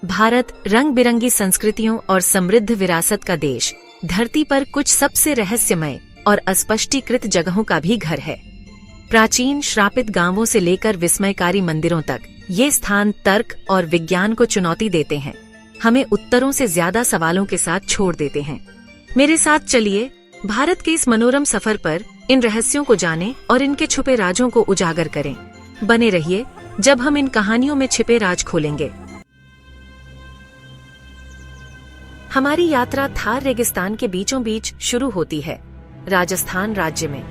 भारत रंग बिरंगी संस्कृतियों और समृद्ध विरासत का देश, धरती पर कुछ सबसे रहस्यमय और अस्पष्टीकृत जगहों का भी घर है। प्राचीन श्रापित गांवों से लेकर विस्मयकारी मंदिरों तक ये स्थान तर्क और विज्ञान को चुनौती देते हैं, हमें उत्तरों से ज्यादा सवालों के साथ छोड़ देते हैं। मेरे साथ चलिए भारत के इस मनोरम सफर पर इन रहस्यों को जानें और इनके छुपे राजों को उजागर करें। बने रहिए जब हम इन कहानियों में छिपे राज खोलेंगे। हमारी यात्रा थार रेगिस्तान के बीचों बीच शुरू होती है, राजस्थान राज्य में।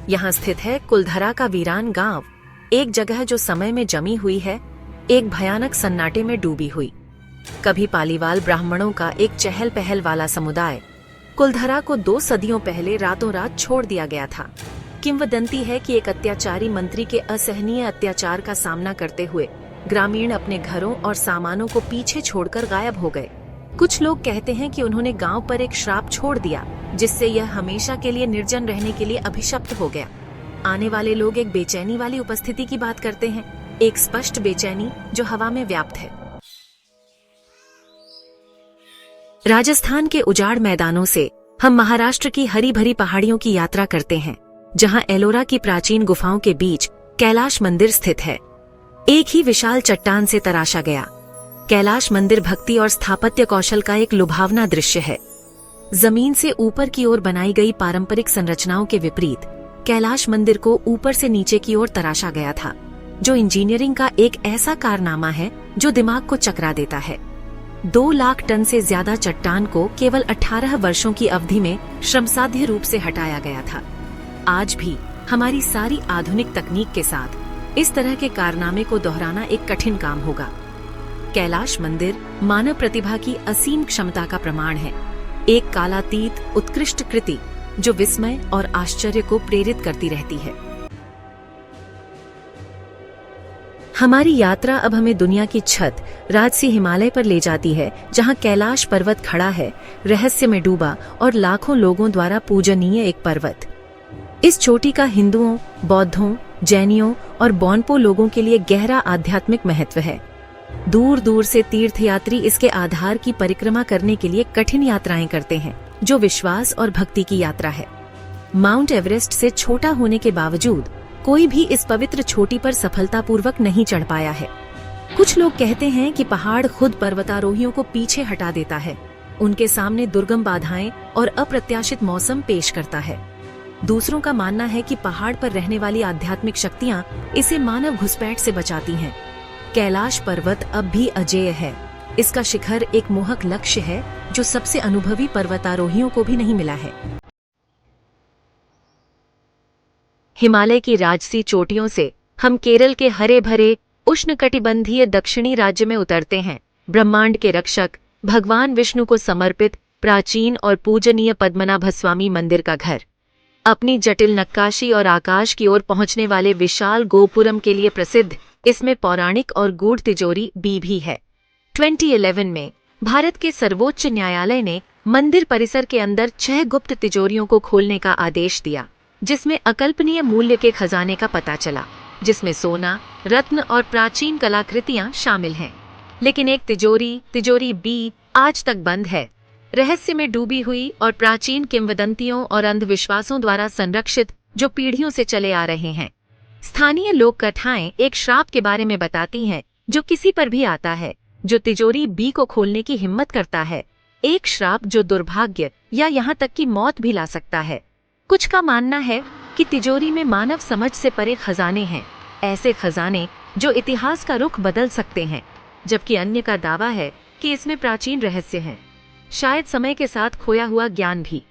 यहाँ स्थित है कुलधरा का वीरान गांव, एक जगह जो समय में जमी हुई है, एक भयानक सन्नाटे में डूबी हुई। कभी पालीवाल ब्राह्मणों का एक चहल पहल वाला समुदाय। कुलधरा को 2 सदियों पहले रातों रात छोड़ दिया गया था। किंवदंती है कि एक अत्याचारी मंत्री के असहनीय अत्याचार का सामना करते हुए ग्रामीण अपने घरों और सामानों को पीछे छोड़कर गायब हो गए। कुछ लोग कहते हैं कि उन्होंने गांव पर एक श्राप छोड़ दिया, जिससे यह हमेशा के लिए निर्जन रहने के लिए अभिशप्त हो गया। आने वाले लोग एक बेचैनी वाली उपस्थिति की बात करते हैं, एक स्पष्ट बेचैनी जो हवा में व्याप्त है। राजस्थान के उजाड़ मैदानों से हम महाराष्ट्र की हरी भरी पहाड़ियों की यात्रा करते हैं, जहां एलोरा की प्राचीन गुफाओं के बीच कैलाश मंदिर स्थित है, एक ही विशाल चट्टान से तराशा गया। कैलाश मंदिर भक्ति और स्थापत्य कौशल का एक लुभावना दृश्य है। जमीन से ऊपर की ओर बनाई गई पारंपरिक संरचनाओं के विपरीत कैलाश मंदिर को ऊपर से नीचे की ओर तराशा गया था, जो इंजीनियरिंग का एक ऐसा कारनामा है जो दिमाग को चकरा देता है। 2 लाख टन से ज्यादा चट्टान को केवल 18 वर्षों की अवधि में श्रमसाध्य रूप से हटाया गया था। आज भी हमारी सारी आधुनिक तकनीक के साथ इस तरह के कारनामे को दोहराना एक कठिन काम होगा। कैलाश मंदिर मानव प्रतिभा की असीम क्षमता का प्रमाण है, एक कालातीत उत्कृष्ट कृति जो विस्मय और आश्चर्य को प्रेरित करती रहती है। हमारी यात्रा अब हमें दुनिया की छत राजसी हिमालय पर ले जाती है, जहां कैलाश पर्वत खड़ा है, रहस्य में डूबा और लाखों लोगों द्वारा पूजनीय एक पर्वत। इस चोटी का हिंदुओं, बौद्धों, जैनियों और बोनपो लोगों के लिए गहरा आध्यात्मिक महत्व है। दूर दूर से तीर्थयात्री इसके आधार की परिक्रमा करने के लिए कठिन यात्राएं करते हैं, जो विश्वास और भक्ति की यात्रा है। माउंट एवरेस्ट से छोटा होने के बावजूद कोई भी इस पवित्र चोटी पर सफलतापूर्वक नहीं चढ़ पाया है। कुछ लोग कहते हैं कि पहाड़ खुद पर्वतारोहियों को पीछे हटा देता है, उनके सामने दुर्गम बाधाएं और अप्रत्याशित मौसम पेश करता है। दूसरों का मानना है कि पहाड़ पर रहने वाली आध्यात्मिक शक्तियां इसे मानव घुसपैठ से बचाती हैं। कैलाश पर्वत अब भी अजेय है। इसका शिखर एक मोहक लक्ष्य है जो सबसे अनुभवी पर्वतारोहियों को भी नहीं मिला है। हिमालय की राजसी चोटियों से हम केरल के हरे भरे उष्णकटिबंधीय दक्षिणी राज्य में उतरते हैं। ब्रह्मांड के रक्षक भगवान विष्णु को समर्पित प्राचीन और पूजनीय पद्मनाभस्वामी मंदिर का घर। अपनी जटिल नक्काशी और आकाश की ओर पहुंचने वाले विशाल गोपुरम के लिए प्रसिद्ध इसमें पौराणिक और गूढ़ तिजोरी भी है। 2011 में भारत के सर्वोच्च न्यायालय ने मंदिर परिसर के अंदर 6 गुप्त तिजोरियों को खोलने का आदेश दिया, जिसमें अकल्पनीय मूल्य के खजाने का पता चला, जिसमें सोना, रत्न और प्राचीन कलाकृतियां शामिल हैं। लेकिन एक तिजोरी बी आज तक बंद है, रहस्य में डूबी हुई और प्राचीन किंवदंतियों और अंधविश्वासों द्वारा संरक्षित, जो पीढ़ियों से चले आ रहे हैं। स्थानीय लोक कथाएं एक श्राप के बारे में बताती हैं, जो किसी पर भी आता है जो तिजोरी बी को खोलने की हिम्मत करता है। एक श्राप जो दुर्भाग्य या यहाँ तक कि मौत भी ला सकता है। कुछ का मानना है कि तिजोरी में मानव समझ से परे खजाने हैं, ऐसे खजाने जो इतिहास का रुख बदल सकते हैं, जबकि अन्य का दावा है कि इसमें प्राचीन रहस्य हैं, शायद समय के साथ खोया हुआ ज्ञान भी।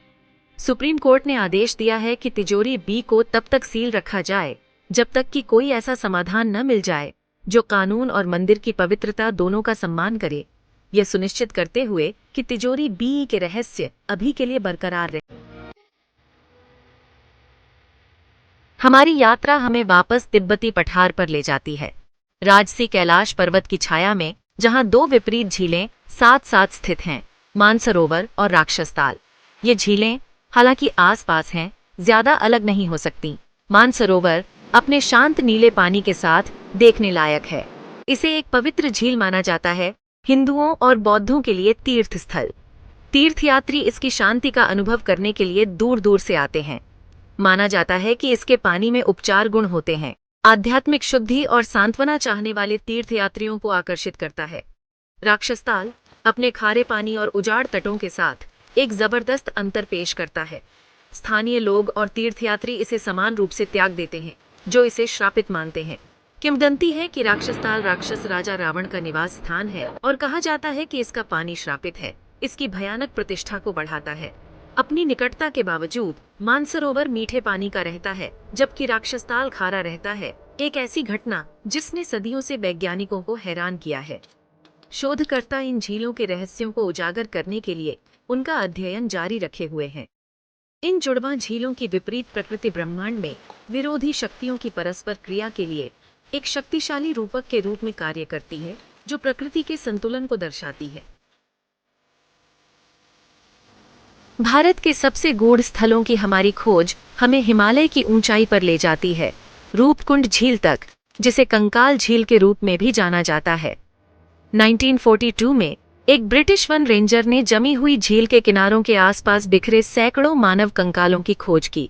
सुप्रीम कोर्ट ने आदेश दिया है कि तिजोरी बी को तब तक सील रखा जाए जब तक कि कोई ऐसा समाधान न मिल जाए जो कानून और मंदिर की पवित्रता दोनों का सम्मान करे, यह सुनिश्चित करते हुए कि तिजोरी बी के रहस्य अभी के लिए बरकरार रहे। हमारी यात्रा हमें वापस तिब्बती पठार पर ले जाती है, राजसी कैलाश पर्वत की छाया में, जहां 2 विपरीत झीलें साथ साथ स्थित हैं, मानसरोवर और राक्षसताल। ये झीलें हालांकि आसपास हैं, ज्यादा अलग नहीं हो सकती। मानसरोवर अपने शांत नीले पानी के साथ देखने लायक है। इसे एक पवित्र झील माना जाता है। हिंदुओं और बौद्धों के लिए तीर्थ स्थल। तीर्थयात्री इसकी शांति का अनुभव करने के लिए दूर दूर से आते हैं। माना जाता है कि इसके पानी में उपचार गुण होते हैं। आध्यात्मिक शुद्धि और सांत्वना चाहने वाले तीर्थयात्रियों को आकर्षित करता है। राक्षसताल अपने खारे पानी और उजाड़ तटों के साथ एक जबरदस्त अंतर पेश करता है। स्थानीय लोग और तीर्थयात्री इसे समान रूप से त्याग देते हैं, जो इसे श्रापित मानते हैं। किंवदंती है कि राक्षसताल राक्षस राजा रावण का निवास स्थान है और कहा जाता है कि इसका पानी श्रापित है। इसकी भयानक प्रतिष्ठा को बढ़ाता है। अपनी निकटता के बावजूद मानसरोवर मीठे पानी का रहता है, जबकि राक्षसताल खारा रहता है। एक ऐसी घटना जिसने सदियों से वैज्ञानिकों को हैरान किया है। शोधकर्ता इन झीलों के रहस्यों को उजागर करने के लिए उनका अध्ययन जारी रखे हुए हैं। इन जुड़वां झीलों की विपरीत प्रकृति ब्रह्मांड में विरोधी शक्तियों की परस्पर क्रिया के लिए एक शक्तिशाली रूपक के रूप में कार्य करती है, जो प्रकृति के संतुलन को दर्शाती है। भारत के सबसे गूढ़ स्थलों की हमारी खोज हमें हिमालय की ऊंचाई पर ले जाती है, रूपकुंड झील तक, जिसे कंकाल झील के रूप में भी जाना जाता है। 1942 में एक ब्रिटिश वन रेंजर ने जमी हुई झील के किनारों के आसपास बिखरे सैकड़ों मानव कंकालों की खोज की।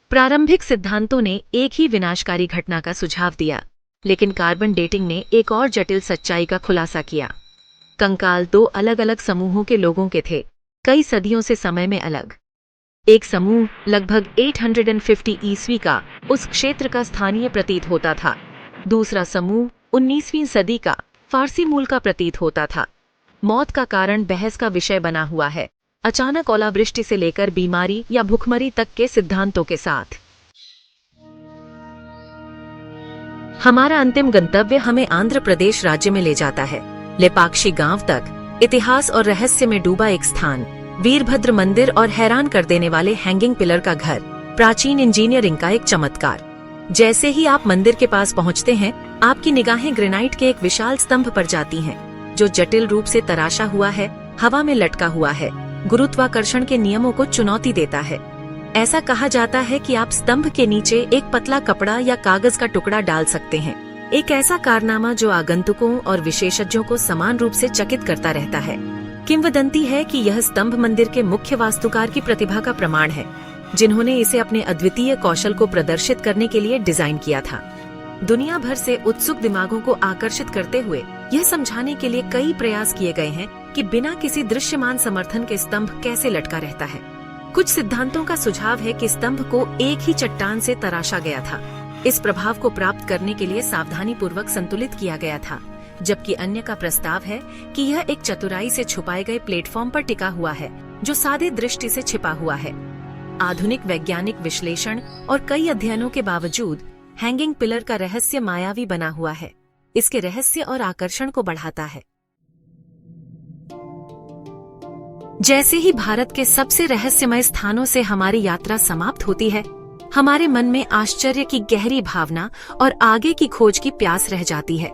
प्रारंभिक सिद्धांतों ने एक ही विनाशकारी घटना का सुझाव दिया, लेकिन कार्बन डेटिंग ने एक और जटिल सच्चाई का खुलासा किया। कंकाल दो अलग अलग समूहों के लोगों के थे, कई सदियों से समय में अलग। एक समूह लगभग 850 ईस्वी का उस क्षेत्र का स्थानीय प्रतीत होता था। दूसरा समूह 19वीं सदी का फारसी मूल का प्रतीत होता था। मौत का कारण बहस का विषय बना हुआ है, अचानक ओलावृष्टि से लेकर बीमारी या भुखमरी तक के सिद्धांतों के साथ। हमारा अंतिम गंतव्य हमें आंध्र प्रदेश राज्य में ले जाता है, लेपाक्षी गांव तक। इतिहास और रहस्य में डूबा एक स्थान, वीरभद्र मंदिर और हैरान कर देने वाले हैंगिंग पिलर का घर, प्राचीन इंजीनियरिंग का एक चमत्कार। जैसे ही आप मंदिर के पास पहुंचते हैं, आपकी निगाहें ग्रेनाइट के एक विशाल स्तंभ पर जाती हैं, जो जटिल रूप से तराशा हुआ है, हवा में लटका हुआ है, गुरुत्वाकर्षण के नियमों को चुनौती देता है। ऐसा कहा जाता है कि आप स्तंभ के नीचे एक पतला कपड़ा या कागज का टुकड़ा डाल सकते हैं। एक ऐसा कारनामा जो आगंतुकों और विशेषज्ञों को समान रूप से चकित करता रहता है। किंवदंती है कि यह स्तंभ मंदिर के मुख्य वास्तुकार की प्रतिभा का प्रमाण है, जिन्होंने इसे अपने अद्वितीय कौशल को प्रदर्शित करने के लिए डिजाइन किया था। दुनिया भर से उत्सुक दिमागों को आकर्षित करते हुए यह समझाने के लिए कई प्रयास किए गए हैं कि बिना किसी दृश्यमान समर्थन के स्तंभ कैसे लटका रहता है। कुछ सिद्धांतों का सुझाव है कि स्तंभ को एक ही चट्टान से तराशा गया था। इस प्रभाव को प्राप्त करने के लिए सावधानी पूर्वक संतुलित किया गया था, जबकि अन्य का प्रस्ताव है कि यह एक चतुराई से छुपाए गए प्लेटफॉर्म पर टिका हुआ है, जो सादे दृष्टि से छिपा हुआ है। आधुनिक वैज्ञानिक विश्लेषण और कई अध्ययनों के बावजूद हैंगिंग पिलर का रहस्य मायावी बना हुआ है। इसके रहस्य और आकर्षण को बढ़ाता है। जैसे ही भारत के सबसे रहस्यमय स्थानों से हमारी यात्रा समाप्त होती है, हमारे मन में आश्चर्य की गहरी भावना और आगे की खोज की प्यास रह जाती है।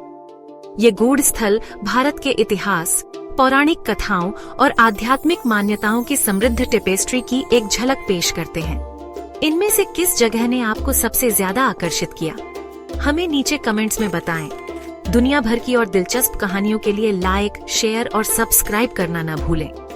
ये गूढ़ स्थल भारत के इतिहास, पौराणिक कथाओं और आध्यात्मिक मान्यताओं की समृद्ध टेपेस्ट्री की एक झलक पेश करते हैं। इनमें से किस जगह ने आपको सबसे ज्यादा आकर्षित किया? हमें नीचे कमेंट्स में बताएं। दुनिया भर की और दिलचस्प कहानियों के लिए लाइक, शेयर और सब्सक्राइब करना न भूलें।